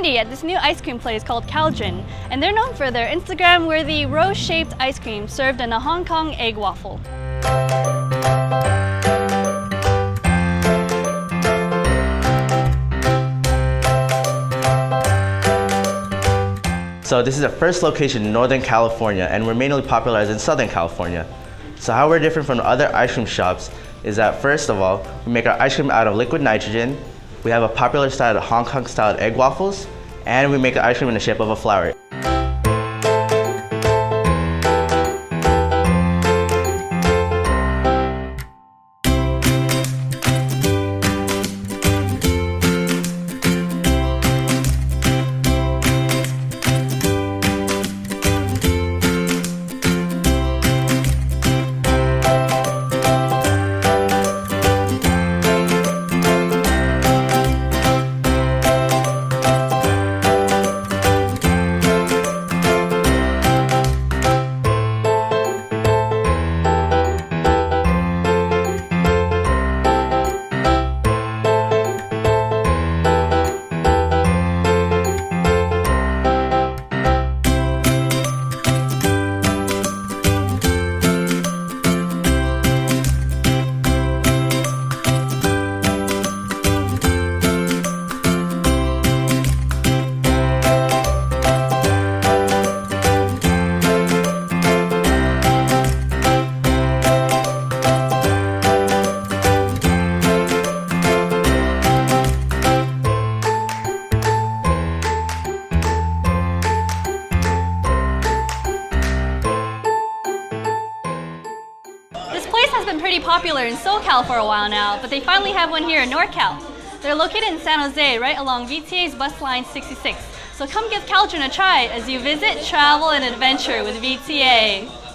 candy at this new ice cream place called Cauldron, and they're known for their Instagram-worthy rose-shaped ice cream served in a Hong Kong egg waffle. So this is our first location in Northern California, and we're mainly popularized in Southern California. So how we're different from other ice cream shops is that, first of all, we make our ice cream out of liquid nitrogen, we have a popular style of Hong Kong style egg waffles, and we make the ice cream in the shape of a flower. Has been pretty popular in SoCal for a while now, but they finally have one here in NorCal. They're located in San Jose, right along VTA's bus line 66. So come give Cauldron a try as you visit, travel, and adventure with VTA.